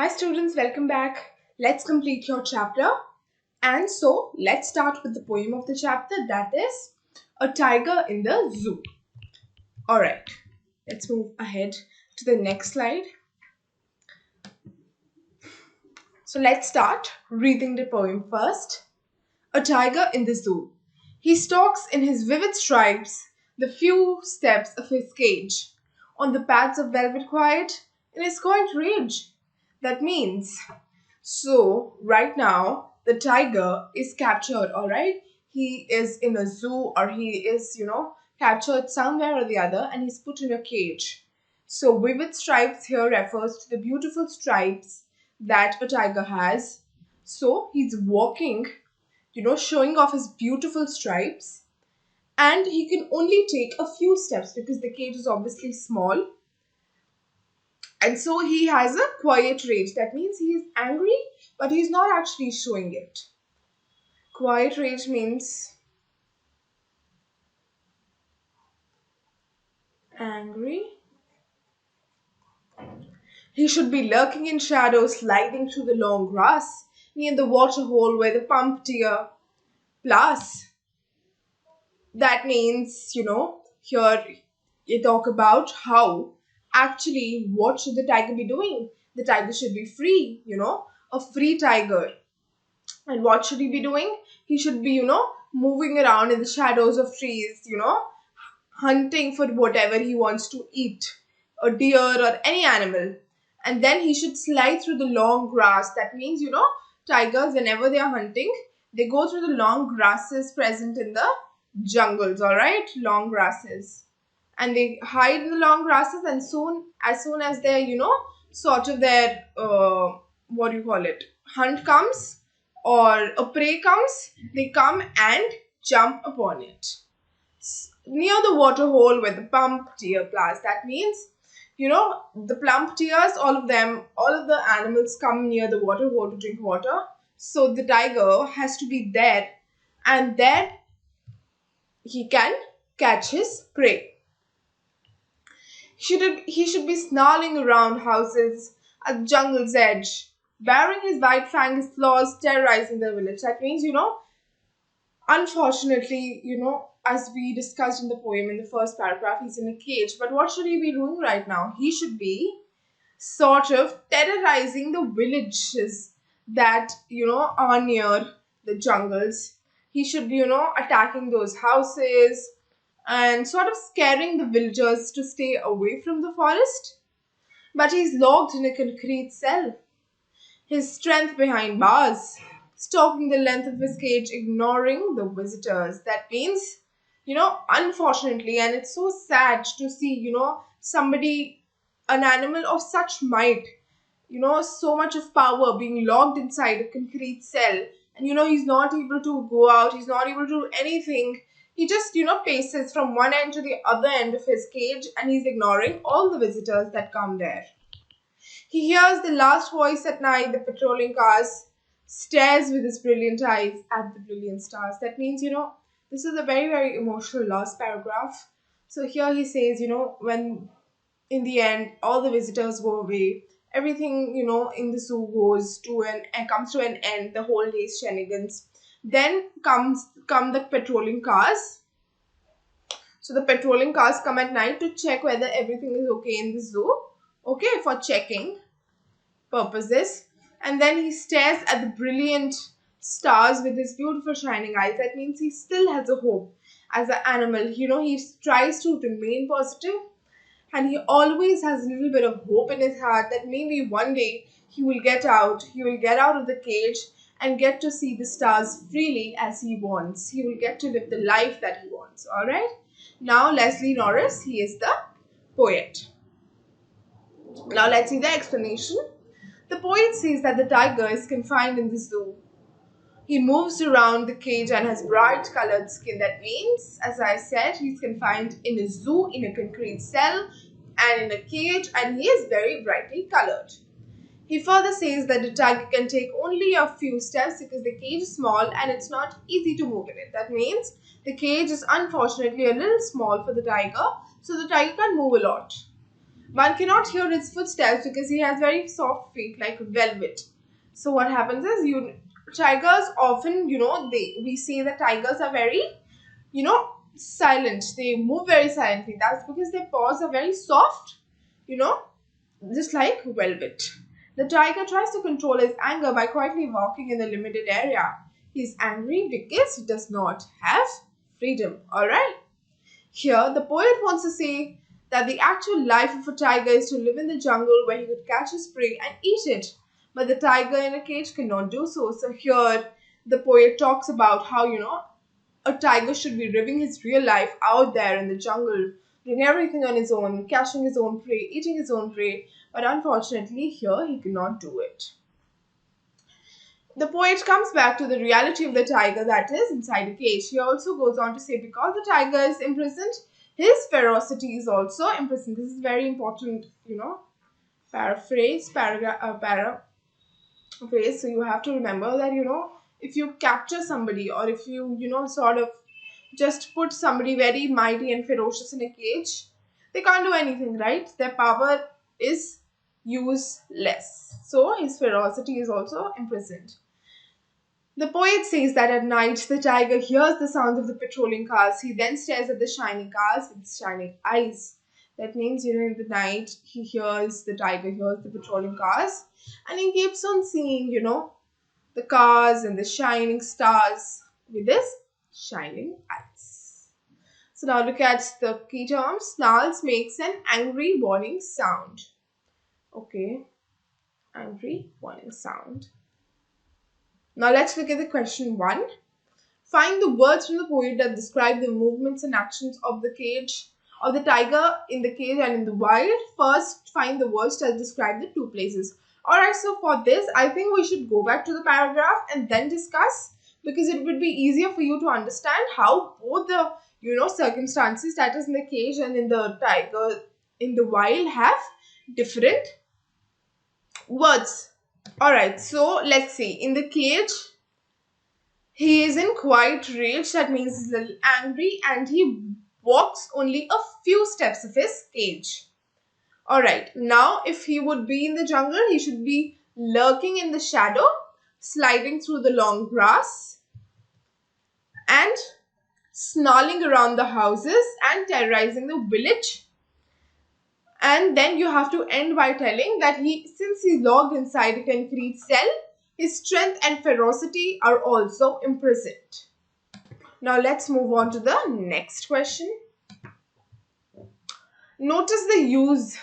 Hi students, welcome back. Let's complete your chapter. And so, let's start with the poem of the chapter, that is A Tiger in the Zoo. Alright, let's move ahead to the next slide. So let's start reading the poem first. A tiger in the zoo. He stalks in his vivid stripes the few steps of his cage. On the paths of velvet quiet, in his quiet rage. That means, so right now, the tiger is captured, alright? He is in a zoo or he is, captured somewhere or the other and he's put in a cage. So vivid stripes here refers to the beautiful stripes that a tiger has. So he's walking, showing off his beautiful stripes. And he can only take a few steps because the cage is obviously small. And so he has a quiet rage. That means he is angry, but he's not actually showing it. Quiet rage means angry. He should be lurking in shadows, sliding through the long grass, near the water hole where the pump deer plus. That means, here you talk about how actually what should the tiger be doing? The tiger should be free, a free tiger. And what should he be doing? He should be, moving around in the shadows of trees, hunting for whatever he wants to eat, a deer or any animal. And then he should slide through the long grass. That means, tigers, whenever they are hunting, they go through the long grasses present in the jungles, all right? Long grasses. And they hide in the long grasses, and as soon as their, sort of their, what do you call it, hunt comes or a prey comes, they come and jump upon it near the water hole where the plump deer plays. That means, the plump deers, all of them, all of the animals come near the water hole to drink water. So the tiger has to be there, and there he can catch his prey. He should be snarling around houses at the jungle's edge, baring his white fanged claws, terrorizing the village. That means, unfortunately, as we discussed in the poem in the first paragraph, he's in a cage. But what should he be doing right now? He should be sort of terrorizing the villages that, are near the jungles. He should be, attacking those houses and sort of scaring the villagers to stay away from the forest. But he's locked in a concrete cell, his strength behind bars, stalking the length of his cage, ignoring the visitors. That means, unfortunately, and it's so sad to see, somebody, an animal of such might, so much of power being locked inside a concrete cell. And, he's not able to go out, he's not able to do anything. He just, paces from one end to the other end of his cage and he's ignoring all the visitors that come there. He hears the last voice at night, the patrolling cars, stares with his brilliant eyes at the brilliant stars. That means, this is a very, very emotional last paragraph. So here he says, when in the end all the visitors go away, everything, in the zoo comes to an end, the whole day's shenanigans. Then come the patrolling cars. So the patrolling cars come at night to check whether everything is okay in the zoo. Okay, for checking purposes. And then he stares at the brilliant stars with his beautiful shining eyes. That means he still has a hope as an animal. He tries to remain positive and he always has a little bit of hope in his heart that maybe one day he will get out of the cage and get to see the stars freely as he wants. He will get to live the life that he wants. All right. Now Leslie Norris, he is the poet. Now let's see the explanation. The poet says that the tiger is confined in the zoo. He moves around the cage and has bright colored skin. That means, as I said, he's confined in a zoo, in a concrete cell, and in a cage, and he is very brightly colored. He further says that the tiger can take only a few steps because the cage is small and it's not easy to move in it. That means the cage is unfortunately a little small for the tiger, so the tiger can't move a lot. One cannot hear its footsteps because he has very soft feet like velvet. So what happens is tigers often, we say that tigers are very, silent. They move very silently. That's because their paws are very soft, you know, just like velvet. The tiger tries to control his anger by quietly walking in the limited area. He's angry because he does not have freedom. Alright? Here, the poet wants to say that the actual life of a tiger is to live in the jungle where he could catch his prey and eat it. But the tiger in a cage cannot do so. So here, the poet talks about how, a tiger should be living his real life out there in the jungle, doing everything on his own, catching his own prey, eating his own prey. But unfortunately, here he cannot do it. The poet comes back to the reality of the tiger that is inside a cage. He also goes on to say because the tiger is imprisoned, his ferocity is also imprisoned. This is very important, paraphrase. So you have to remember that, if you capture somebody or if you, sort of just put somebody very mighty and ferocious in a cage, they can't do anything, right? Their power is useless. So his ferocity is also imprisoned. The poet says that at night the tiger hears the sounds of the patrolling cars. He then stares at the shining cars with shining eyes. That means, in the night the tiger hears the patrolling cars and he keeps on seeing, the cars and the shining stars with his shining eyes. So now look at the key terms. Snarls makes an angry warning sound. Okay, angry warning sound. Now let's look at the question 1. Find the words from the poem that describe the movements and actions of the tiger in the cage and in the wild. First, find the words that describe the two places. Alright, so for this, I think we should go back to the paragraph and then discuss, because it would be easier for you to understand how both the, circumstances, that is in the cage and in the tiger in the wild, have different words. Alright, so let's see. In the cage, he is in quiet rage. That means he's a little angry and he walks only a few steps of his cage. Alright, now if he would be in the jungle, he should be lurking in the shadow, sliding through the long grass, and snarling around the houses and terrorizing the village. And then you have to end by telling that since he's locked inside a concrete cell, his strength and ferocity are also imprisoned. Now let's move on to the next question. Notice the use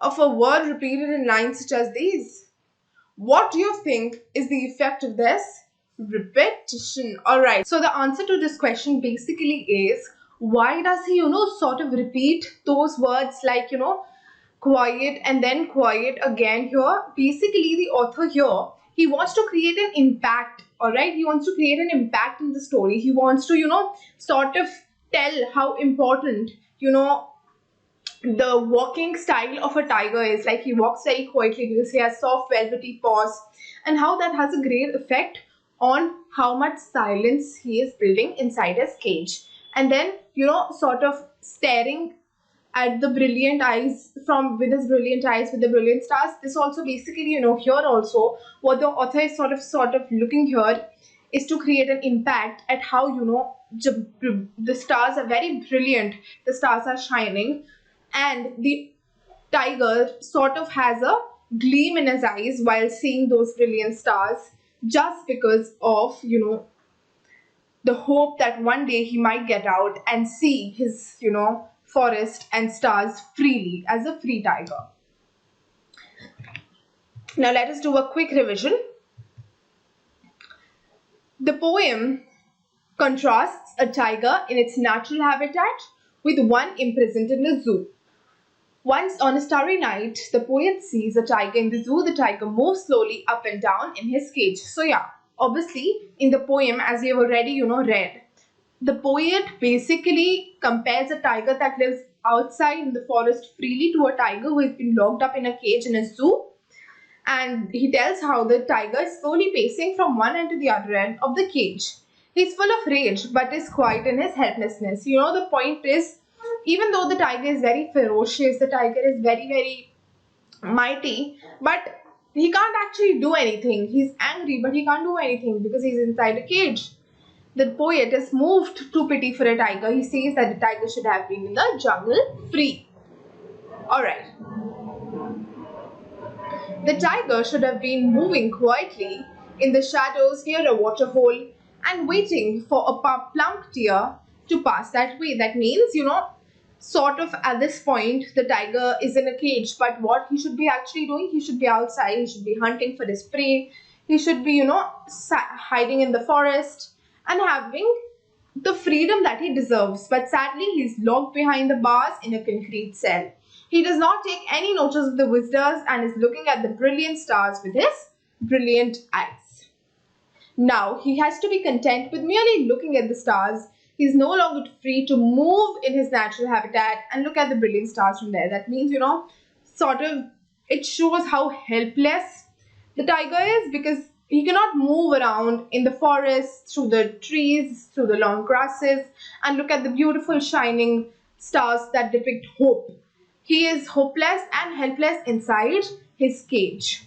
of a word repeated in lines such as these. What do you think is the effect of this? Repetition. Alright, so the answer to this question basically is, why does he, sort of repeat those words like, quiet and then quiet again here? Basically, the author here, he wants to create an impact, alright? He wants to create an impact in the story. He wants to, sort of tell how important, the walking style of a tiger is. Like, he walks very quietly because he has soft velvety paws, and how that has a great effect on how much silence he is building inside his cage. And then, sort of staring at the brilliant eyes with his brilliant eyes with the brilliant stars. This also basically, here also what the author is sort of looking here is to create an impact at how, the stars are very brilliant, the stars are shining, and the tiger sort of has a gleam in his eyes while seeing those brilliant stars, just because of, the hope that one day he might get out and see his, forest and stars freely as a free tiger. Now let us do a quick revision. The poem contrasts a tiger in its natural habitat with one imprisoned in a zoo. Once on a starry night, the poet sees a tiger in the zoo. The tiger moves slowly up and down in his cage. So yeah, obviously in the poem, as we have already, read, the poet basically compares a tiger that lives outside in the forest freely to a tiger who has been locked up in a cage in a zoo. And he tells how the tiger is slowly pacing from one end to the other end of the cage. He's full of rage but is quiet in his helplessness. The point is even though the tiger is very ferocious, the tiger is very, very mighty, but he can't actually do anything. He's angry, but he can't do anything because he's inside a cage. The poet is moved to pity for a tiger. He says that the tiger should have been in the jungle free. Alright. The tiger should have been moving quietly in the shadows near a waterhole and waiting for a plump deer to pass that way. That means, sort of at this point, the tiger is in a cage, but what he should be actually doing, he should be outside, he should be hunting for his prey, he should be, hiding in the forest and having the freedom that he deserves. But sadly, he's locked behind the bars in a concrete cell. He does not take any notice of the visitors and is looking at the brilliant stars with his brilliant eyes. Now, he has to be content with merely looking at the stars. He's no longer free to move in his natural habitat and look at the brilliant stars from there. That means, it shows how helpless the tiger is, because he cannot move around in the forest, through the trees, through the long grasses, and look at the beautiful shining stars that depict hope. He is hopeless and helpless inside his cage.